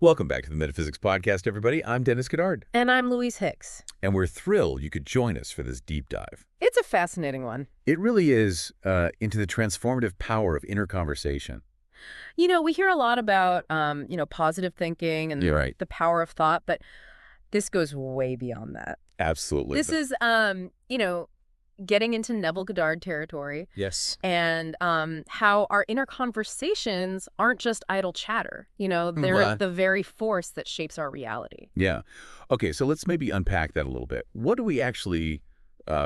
Welcome back to the Metaphysics Podcast, everybody. I'm Dennis Goddard. And I'm Louise Hicks. And we're thrilled you could join us for this deep dive. It's a fascinating one. It really is into the transformative power of inner conversation. You know, we hear a lot about, positive thinking and You're right. the power of thought, but this goes way beyond that. Absolutely. This is, getting into Neville Goddard territory. Yes. And how our inner conversations aren't just idle chatter. They're the very force that shapes our reality. Yeah. Okay, so let's maybe unpack that a little bit. What do we actually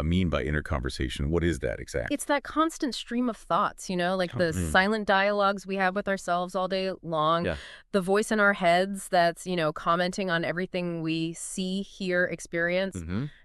mean by inner conversation? What is that exactly? It's that constant stream of thoughts, like the silent dialogues we have with ourselves all day long. Yeah. The voice in our heads that's, commenting on everything we see, hear, experience,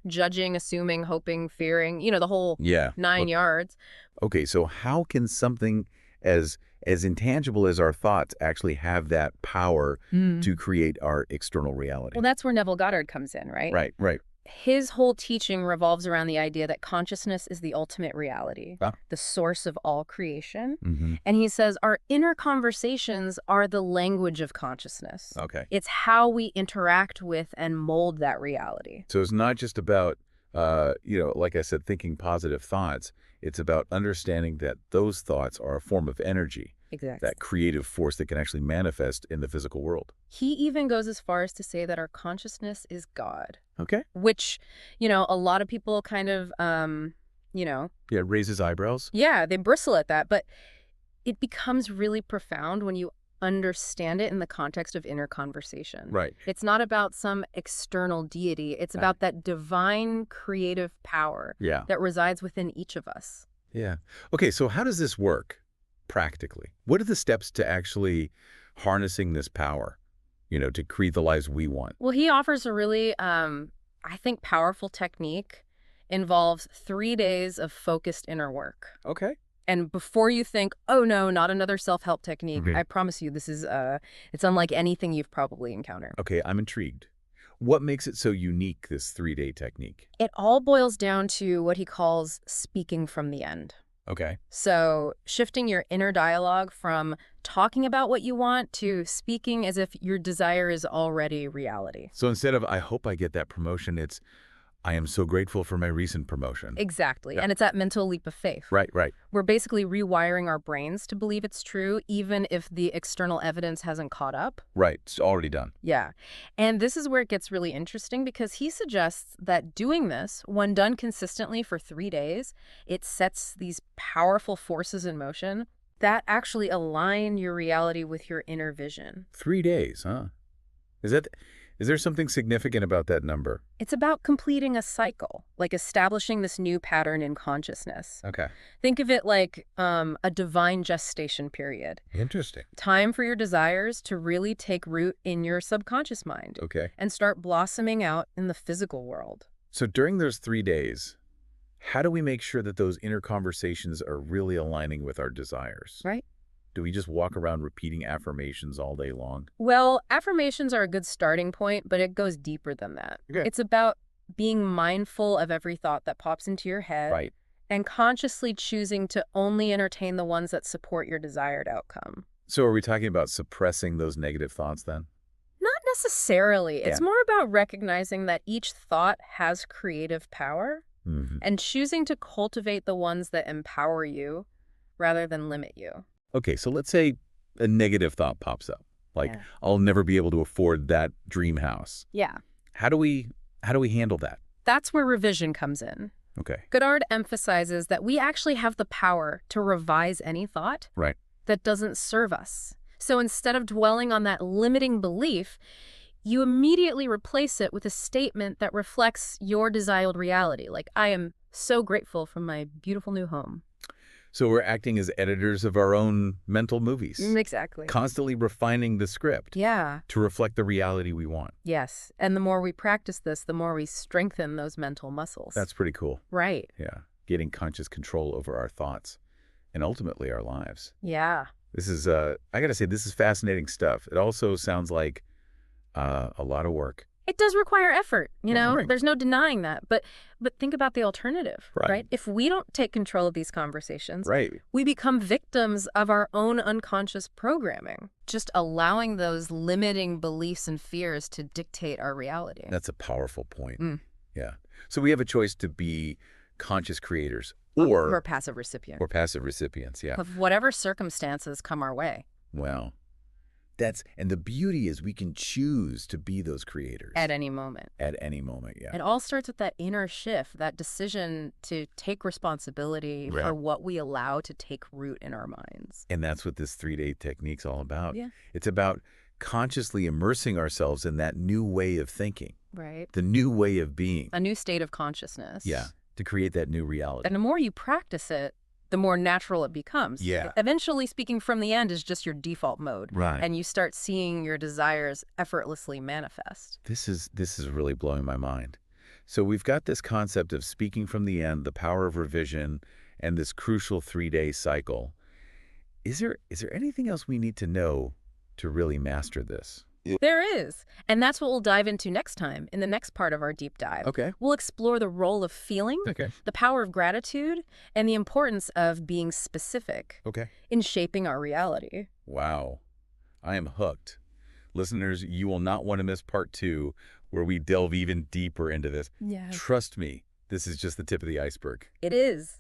judging, assuming, hoping, fearing, the whole 9 yards. Okay, so how can something as intangible as our thoughts actually have that power to create our external reality? Well, that's where Neville Goddard comes in, right? Right. His whole teaching revolves around the idea that consciousness is the ultimate reality, the source of all creation. And he says our inner conversations are the language of consciousness. Okay. It's how we interact with and mold that reality. So it's not just about, like I said, thinking positive thoughts. It's about understanding that those thoughts are a form of energy. Exactly. That creative force that can actually manifest in the physical world. He even goes as far as to say that our consciousness is God. Okay. Which, a lot of people kind of, Yeah, raises eyebrows. Yeah, they bristle at that. But it becomes really profound when you understand it in the context of inner conversation. Right. It's not about some external deity. It's about that divine creative power that resides within each of us. Yeah. Okay, so how does this work practically? What are the steps to actually harnessing this power, to create the lives we want? Well, he offers a really, I think, powerful technique. Involves 3 days of focused inner work. Okay. And before you think, oh no, not another self-help technique, I promise you this is, it's unlike anything you've probably encountered. Okay, I'm intrigued. What makes it so unique, this 3-day technique? It all boils down to what he calls speaking from the end. Okay. So shifting your inner dialogue from talking about what you want to speaking as if your desire is already reality. So instead of, I hope I get that promotion, it's, I am so grateful for my recent promotion. Exactly. Yeah. And it's that mental leap of faith. Right. We're basically rewiring our brains to believe it's true, even if the external evidence hasn't caught up. Right. It's already done. Yeah. And this is where it gets really interesting because he suggests that doing this, when done consistently for 3 days, it sets these powerful forces in motion that actually align your reality with your inner vision. 3 days, huh? Is there something significant about that number? It's about completing a cycle, like establishing this new pattern in consciousness. Okay. Think of it like a divine gestation period. Interesting. Time for your desires to really take root in your subconscious mind. Okay. And start blossoming out in the physical world. So during those 3 days, how do we make sure that those inner conversations are really aligning with our desires? Right. Do we just walk around repeating affirmations all day long? Well, affirmations are a good starting point, but it goes deeper than that. Okay. It's about being mindful of every thought that pops into your head. Right. And consciously choosing to only entertain the ones that support your desired outcome. So are we talking about suppressing those negative thoughts then? Not necessarily. It's more about recognizing that each thought has creative power and choosing to cultivate the ones that empower you rather than limit you. Okay, so let's say a negative thought pops up, like I'll never be able to afford that dream house. Yeah. How do we handle that? That's where revision comes in. Okay. Goddard emphasizes that we actually have the power to revise any thought that doesn't serve us. So instead of dwelling on that limiting belief, you immediately replace it with a statement that reflects your desired reality. Like, I am so grateful for my beautiful new home. So we're acting as editors of our own mental movies. Exactly. Constantly refining the script. Yeah. To reflect the reality we want. Yes. And the more we practice this, the more we strengthen those mental muscles. That's pretty cool. Right. Yeah. Getting conscious control over our thoughts and ultimately our lives. Yeah. This is, I got to say, this is fascinating stuff. It also sounds like a lot of work. It does require effort, Right. There's no denying that. But think about the alternative, Right. If we don't take control of these conversations, Right. we become victims of our own unconscious programming, just allowing those limiting beliefs and fears to dictate our reality. That's a powerful point. Mm. Yeah. So we have a choice to be conscious creators Or or passive recipients passive recipients. Yeah. of whatever circumstances come our way. Well, and the beauty is we can choose to be those creators. At any moment. At any moment, yeah. It all starts with that inner shift, that decision to take responsibility Right. for what we allow to take root in our minds. And that's what this 3-day technique's all about. Yeah. It's about consciously immersing ourselves in that new way of thinking, Right. the new way of being. A new state of consciousness. Yeah. To create that new reality. And the more you practice it, the more natural it becomes. Yeah. Eventually, speaking from the end is just your default mode. Right. And you start seeing your desires effortlessly manifest. This is really blowing my mind. So we've got this concept of speaking from the end, the power of revision, and this crucial 3-day cycle. Is there anything else we need to know to really master this? There is. And that's what we'll dive into next time in the next part of our deep dive. Okay. We'll explore the role of feeling, the power of gratitude, and the importance of being specific Okay. in shaping our reality. Wow. I am hooked. Listeners, you will not want to miss part 2, where we delve even deeper into this. Yeah. Trust me, this is just the tip of the iceberg. It is.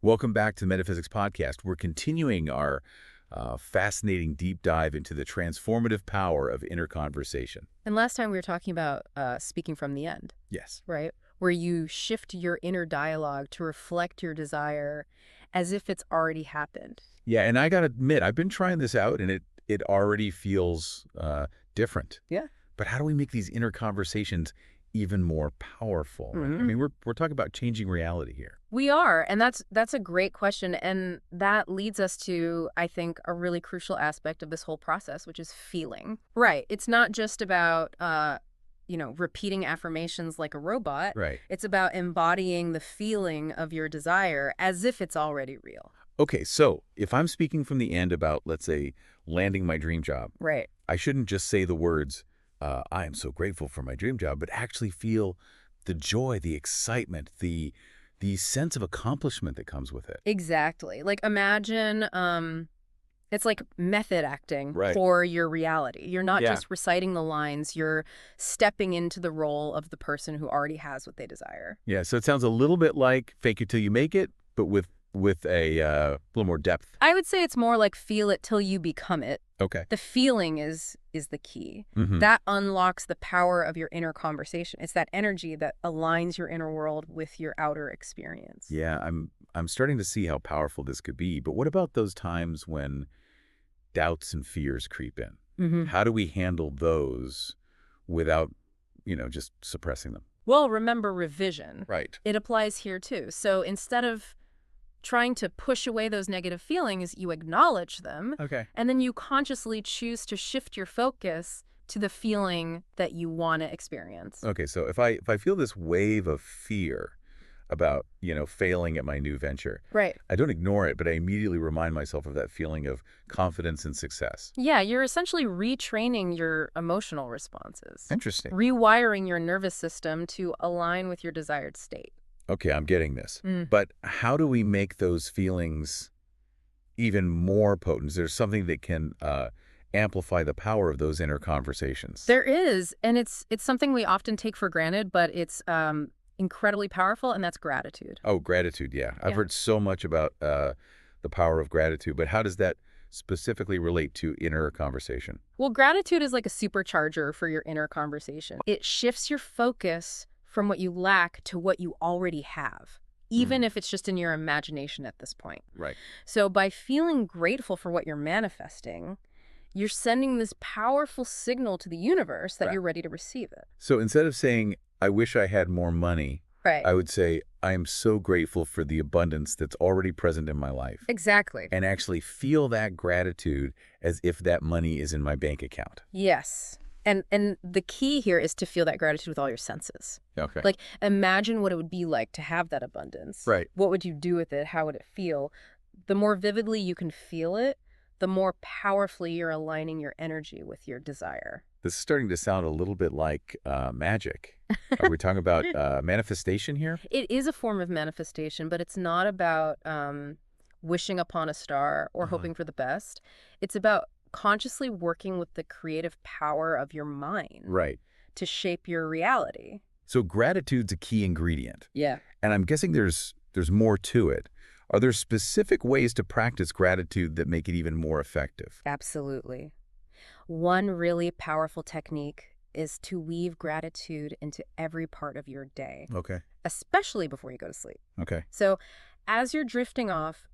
Welcome back to the Metaphysics Podcast. We're continuing our fascinating deep dive into the transformative power of inner conversation. And last time we were talking about speaking from the end. Yes. Right? Where you shift your inner dialogue to reflect your desire as if it's already happened. Yeah, and I got to admit, I've been trying this out, and it already feels different. Yeah. But how do we make these inner conversations even more powerful? Mm-hmm. I mean, we're talking about changing reality here. We are, and that's a great question, and that leads us to, I think, a really crucial aspect of this whole process, which is feeling. Right. It's not just about repeating affirmations like a robot. Right. It's about embodying the feeling of your desire as if it's already real. Okay, so if I'm speaking from the end about, let's say, landing my dream job, right, I shouldn't just say the words, I am so grateful for my dream job, but actually feel the joy, the excitement, the sense of accomplishment that comes with it. Exactly. Like imagine it's like method acting for your reality. You're not just reciting the lines, you're stepping into the role of the person who already has what they desire. Yeah, so it sounds a little bit like fake it till you make it, but with a little more depth. I would say it's more like feel it till you become it. Okay. The feeling is the key. Mm-hmm. That unlocks the power of your inner conversation. It's that energy that aligns your inner world with your outer experience. Yeah, I'm starting to see how powerful this could be. But what about those times when doubts and fears creep in? Mm-hmm. How do we handle those without, just suppressing them? Well, remember revision. Right. It applies here too. So instead of trying to push away those negative feelings, you acknowledge them. Okay. And then you consciously choose to shift your focus to the feeling that you want to experience. Okay, so if I feel this wave of fear about, failing at my new venture, right, I don't ignore it, but I immediately remind myself of that feeling of confidence and success. Yeah, you're essentially retraining your emotional responses. Interesting. Rewiring your nervous system to align with your desired state. Okay, I'm getting this. But how do we make those feelings even more potent? Is there something that can amplify the power of those inner conversations? There is, and it's something we often take for granted, but it's incredibly powerful, and that's gratitude. Oh, gratitude, yeah. I've heard so much about the power of gratitude, but how does that specifically relate to inner conversation? Well, gratitude is like a supercharger for your inner conversation. It shifts your focus from what you lack to what you already have, even if it's just in your imagination at this point. Right. So by feeling grateful for what you're manifesting, you're sending this powerful signal to the universe that you're ready to receive it. So instead of saying, I wish I had more money, right, I would say, I am so grateful for the abundance that's already present in my life. Exactly. And actually feel that gratitude as if that money is in my bank account. Yes. And the key here is to feel that gratitude with all your senses. Okay. Like, imagine what it would be like to have that abundance. Right. What would you do with it? How would it feel? The more vividly you can feel it, the more powerfully you're aligning your energy with your desire. This is starting to sound a little bit like magic. Are we talking about manifestation here? It is a form of manifestation, but it's not about wishing upon a star or hoping for the best. It's about consciously working with the creative power of your mind Right. to shape your reality. So gratitude's a key ingredient. Yeah. And I'm guessing there's more to it. Are there specific ways to practice gratitude that make it even more effective? Absolutely. One really powerful technique is to weave gratitude into every part of your day, Okay. especially before you go to sleep. Okay. So as you're drifting off,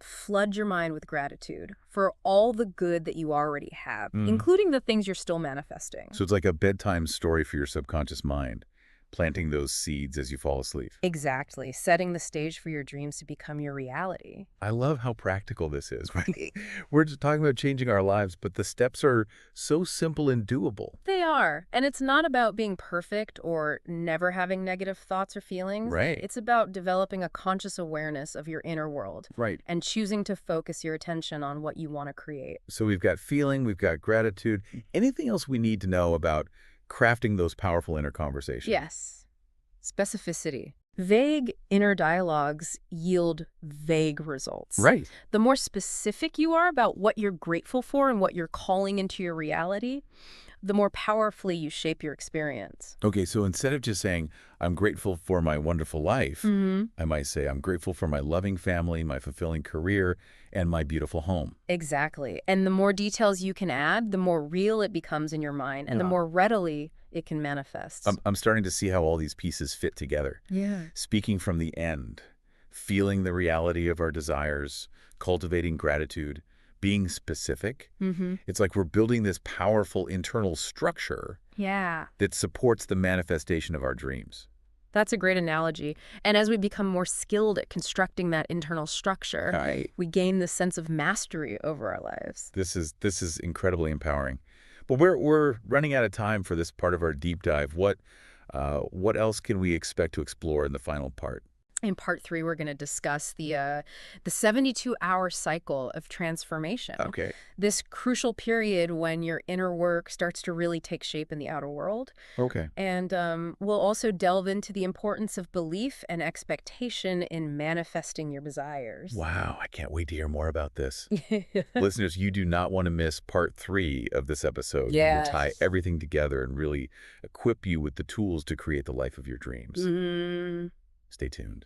flood your mind with gratitude for all the good that you already have, including the things you're still manifesting. So it's like a bedtime story for your subconscious mind, planting those seeds as you fall asleep. Exactly. Setting the stage for your dreams to become your reality. I love how practical this is, right? We're just talking about changing our lives, but the steps are so simple and doable. They are. And it's not about being perfect or never having negative thoughts or feelings. Right. It's about developing a conscious awareness of your inner world. Right. And choosing to focus your attention on what you want to create. So we've got feeling, we've got gratitude. Anything else we need to know about crafting those powerful inner conversations? Yes. Specificity. Vague inner dialogues yield vague results. Right. The more specific you are about what you're grateful for and what you're calling into your reality, the more powerfully you shape your experience. Okay, so instead of just saying, I'm grateful for my wonderful life, I might say, I'm grateful for my loving family, my fulfilling career, and my beautiful home. Exactly. And the more details you can add, the more real it becomes in your mind, and the more readily it can manifest. I'm starting to see how all these pieces fit together. Yeah. Speaking from the end, feeling the reality of our desires, cultivating gratitude, being specific. It's like we're building this powerful internal structure that supports the manifestation of our dreams. That's a great analogy. And as we become more skilled at constructing that internal structure, we gain this sense of mastery over our lives. This is incredibly empowering. But we're running out of time for this part of our deep dive. What else can we expect to explore in the final part? In part 3, we're going to discuss the 72-hour cycle of transformation. Okay. This crucial period when your inner work starts to really take shape in the outer world. Okay. And we'll also delve into the importance of belief and expectation in manifesting your desires. Wow, I can't wait to hear more about this. Listeners, you do not want to miss part 3 of this episode. Yes. We'll tie everything together and really equip you with the tools to create the life of your dreams. Stay tuned.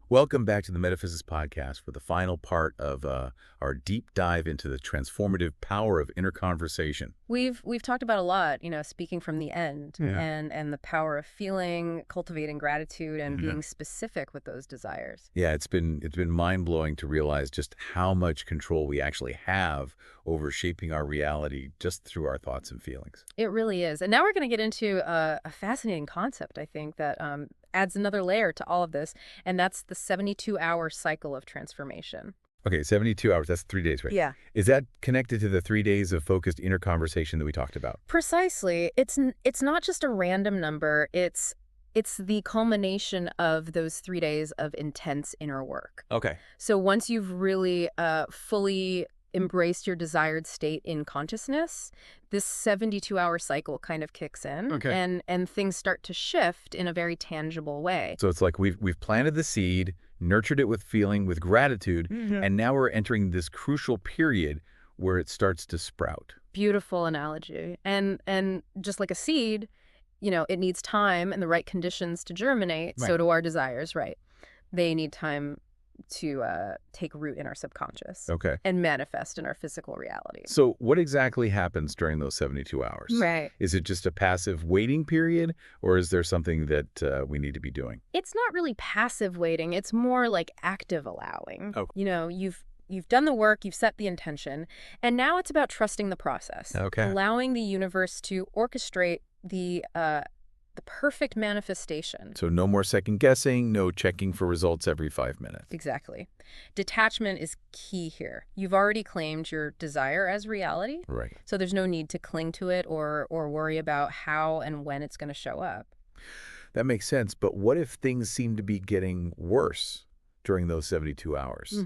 Welcome back to the Metaphysics Podcast for the final part of our deep dive into the transformative power of inner conversation. We've talked about a lot, speaking from the end and the power of feeling, cultivating gratitude, and being specific with those desires. Yeah, it's been mind-blowing to realize just how much control we actually have over shaping our reality just through our thoughts and feelings. It really is. And now we're going to get into a fascinating concept, I think, that adds another layer to all of this, and that's the 72-hour cycle of transformation. Okay, 72 hours, that's 3 days, right? Yeah. Is that connected to the 3 days of focused inner conversation that we talked about? Precisely. It's not just a random number. It's the culmination of those 3 days of intense inner work. Okay. So once you've really fully embraced your desired state in consciousness, this 72-hour cycle kind of kicks in, and things start to shift in a very tangible way. So it's like we've planted the seed, nurtured it with feeling, with gratitude, and now we're entering this crucial period where it starts to sprout. Beautiful analogy. And just like a seed, it needs time and the right conditions to germinate. Right. So do our desires, right? They need time to take root in our subconscious and manifest in our physical reality. So what exactly happens during those 72 hours? Right. Is it just a passive waiting period, or is there something that we need to be doing? It's not really passive waiting. It's more like active allowing. Oh. You've done the work, you've set the intention, and now it's about trusting the process. Okay. Allowing the universe to orchestrate the perfect manifestation. So no more second guessing, no checking for results every 5 minutes. Exactly. Detachment is key here. You've already claimed your desire as reality. Right. So there's no need to cling to it or worry about how and when it's going to show up. That makes sense. But what if things seem to be getting worse during those 72 hours?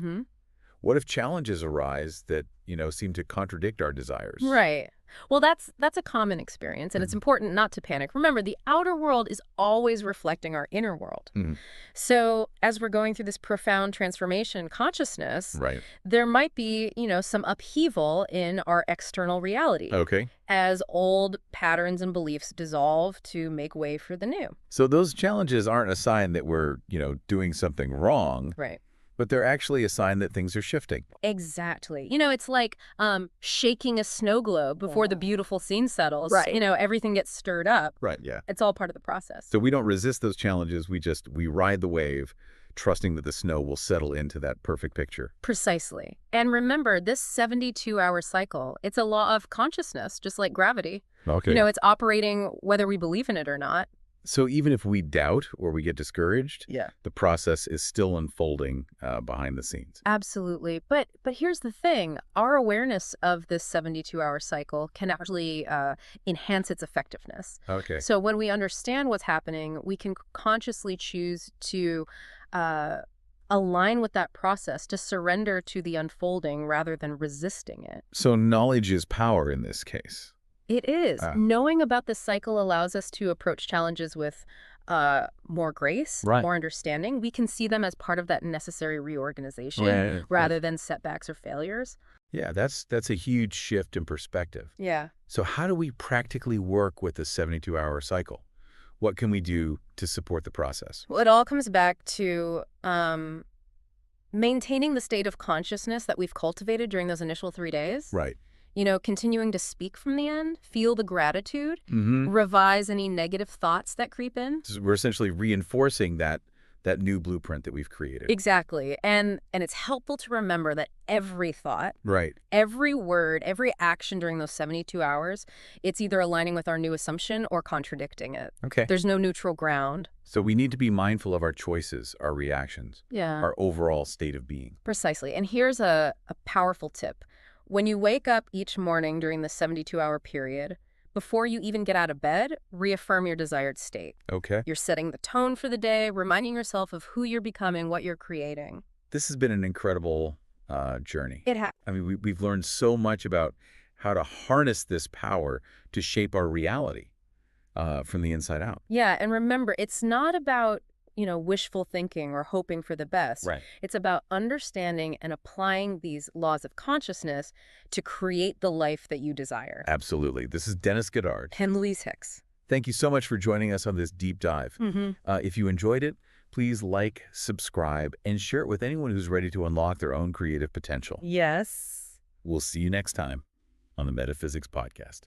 What if challenges arise that, seem to contradict our desires? Right. Well, that's a common experience, and it's important not to panic. Remember, the outer world is always reflecting our inner world. Mhm. So as we're going through this profound transformation consciousness, Right. there might be, some upheaval in our external reality Okay. as old patterns and beliefs dissolve to make way for the new. So those challenges aren't a sign that we're, doing something wrong, Right. but they're actually a sign that things are shifting. Exactly. It's like shaking a snow globe before the beautiful scene settles. Right. Everything gets stirred up. Right, yeah. It's all part of the process. So we don't resist those challenges. We ride the wave, trusting that the snow will settle into that perfect picture. Precisely. And remember, this 72-hour cycle, it's a law of consciousness, just like gravity. Okay. It's operating whether we believe in it or not. So even if we doubt or we get discouraged, Yeah. the process is still unfolding behind the scenes. Absolutely. But here's the thing. Our awareness of this 72-hour cycle can actually enhance its effectiveness. Okay. So when we understand what's happening, we can consciously choose to align with that process, to surrender to the unfolding rather than resisting it. So knowledge is power in this case. It is. Knowing about this cycle allows us to approach challenges with more grace, Right. more understanding. We can see them as part of that necessary reorganization rather than setbacks or failures. Yeah, that's a huge shift in perspective. Yeah. So how do we practically work with the 72-hour cycle? What can we do to support the process? Well, it all comes back to maintaining the state of consciousness that we've cultivated during those initial 3 days. Right. Continuing to speak from the end, feel the gratitude, Mm-hmm. revise any negative thoughts that creep in. So we're essentially reinforcing that new blueprint that we've created. Exactly. And it's helpful to remember that every thought, Right. every word, every action during those 72 hours, it's either aligning with our new assumption or contradicting it. Okay. There's no neutral ground. So we need to be mindful of our choices, our reactions, Yeah. our overall state of being. Precisely. And here's a powerful tip. When you wake up each morning during the 72-hour period, before you even get out of bed, reaffirm your desired state. Okay. You're setting the tone for the day, reminding yourself of who you're becoming, what you're creating. This has been an incredible journey. It has. I mean, we've learned so much about how to harness this power to shape our reality from the inside out. Yeah, and remember, it's not about, wishful thinking or hoping for the best. Right. It's about understanding and applying these laws of consciousness to create the life that you desire. Absolutely. This is Dennis Goddard. And Louise Hicks. Thank you so much for joining us on this deep dive. Mm-hmm. If you enjoyed it, please like, subscribe, and share it with anyone who's ready to unlock their own creative potential. Yes. We'll see you next time on the Metaphysics Podcast.